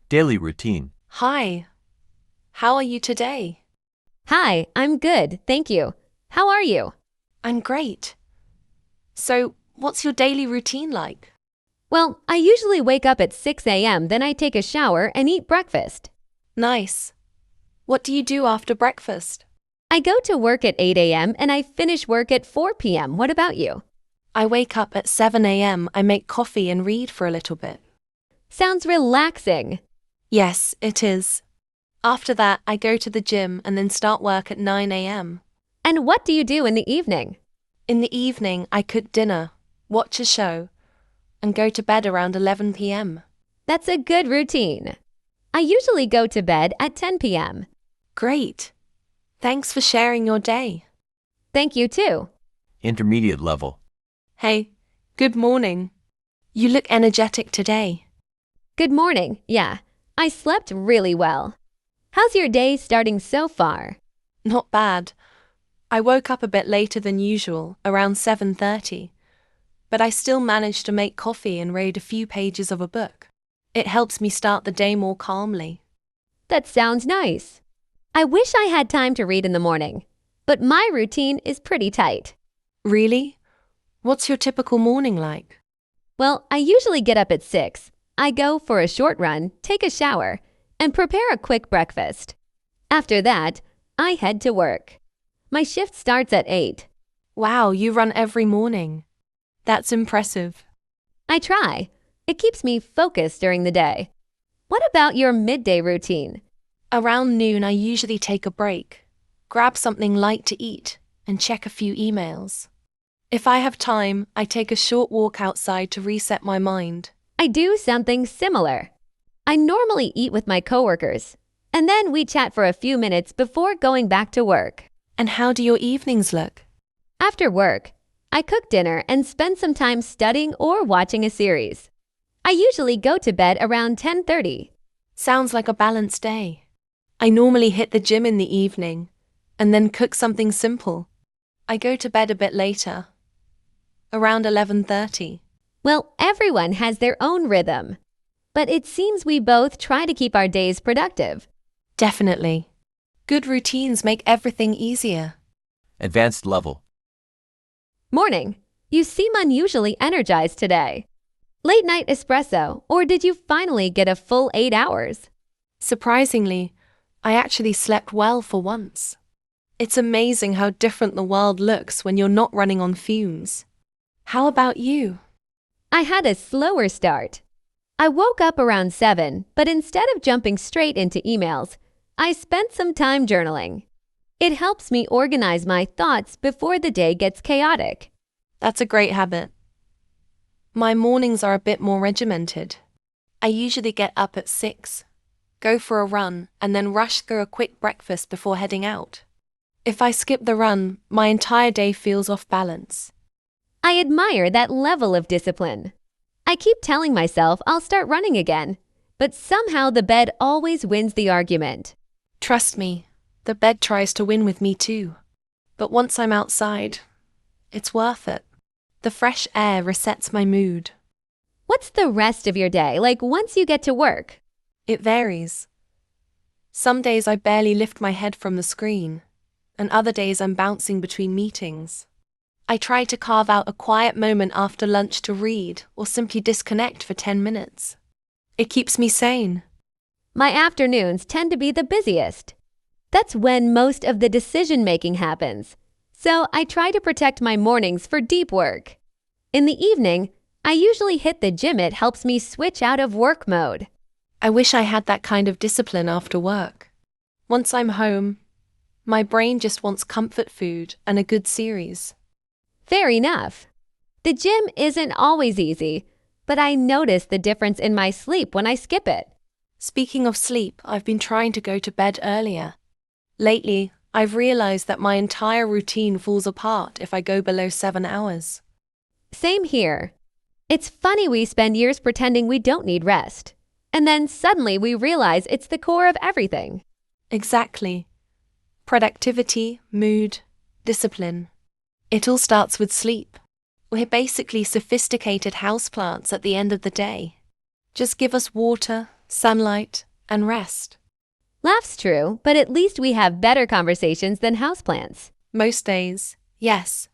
Daily routine. Hi, how are you today? Hi, I'm good, thank you. How are you? I'm great. So, what's your daily routine like? Well, I usually wake up at 6 a.m., then I take a shower and eat breakfast. Nice. What do you do after breakfast? I go to work at 8 a.m. and I finish work at 4 p.m. What about you? I wake up at 7 a.m., I make coffee and read for a little bit. Sounds relaxing. Yes, it is. After that, I go to the gym and then start work at 9 a.m. And what do you do in the evening? In the evening, I cook dinner, watch a show, and go to bed around 11 p.m. That's a good routine. I usually go to bed at 10 p.m. Great. Thanks for sharing your day. Thank you too. Intermediate level. Hey, good morning. You look energetic today. Good morning. Yeah, I slept really well. How's your day starting so far? Not bad. I woke up a bit later than usual, around 7:30. But I still managed to make coffee and read a few pages of a book. It helps me start the day more calmly. That sounds nice. I wish I had time to read in the morning, but my routine is pretty tight. Really? What's your typical morning like? Well, I usually get up at 6. I go for a short run, take a shower, and prepare a quick breakfast. After that, I head to work. My shift starts at 8. Wow, you run every morning. That's impressive. I try. It keeps me focused during the day. What about your midday routine? Around noon, I usually take a break, grab something light to eat, and check a few emails. If I have time, I take a short walk outside to reset my mind. I do something similar. I normally eat with my coworkers, and then we chat for a few minutes before going back to work. And how do your evenings look? After work, I cook dinner and spend some time studying or watching a series. I usually go to bed around 10:30. Sounds like a balanced day. I normally hit the gym in the evening, and then cook something simple. I go to bed a bit later, around 11:30. Well, everyone has their own rhythm. But it seems we both try to keep our days productive. Definitely. Good routines make everything easier. Advanced level. Morning. You seem unusually energized today. Late night espresso, or did you finally get a full 8 hours? Surprisingly, I actually slept well for once. It's amazing how different the world looks when you're not running on fumes. How about you? I had a slower start. I woke up around 7, but instead of jumping straight into emails, I spent some time journaling. It helps me organize my thoughts before the day gets chaotic. That's a great habit. My mornings are a bit more regimented. I usually get up at 6, go for a run, and then rush through a quick breakfast before heading out. If I skip the run, my entire day feels off balance. I admire that level of discipline. I keep telling myself I'll start running again, but somehow the bed always wins the argument. Trust me, the bed tries to win with me too. But once I'm outside, it's worth it. The fresh air resets my mood. What's the rest of your day like once you get to work? It varies. Some days I barely lift my head from the screen, and other days I'm bouncing between meetings. I try to carve out a quiet moment after lunch to read or simply disconnect for 10 minutes. It keeps me sane. My afternoons tend to be the busiest. That's when most of the decision-making happens, so I try to protect my mornings for deep work. In the evening, I usually hit the gym. It helps me switch out of work mode. I wish I had that kind of discipline after work. Once I'm home, my brain just wants comfort food and a good series. Fair enough. The gym isn't always easy, but I notice the difference in my sleep when I skip it. Speaking of sleep, I've been trying to go to bed earlier. Lately, I've realized that my entire routine falls apart if I go below 7 hours. Same here. It's funny we spend years pretending we don't need rest, and then suddenly we realize it's the core of everything. Exactly. Productivity, mood, discipline. It all starts with sleep. We're basically sophisticated houseplants at the end of the day. Just give us water, sunlight, and rest. Laugh's true, but at least we have better conversations than houseplants. Most days, yes.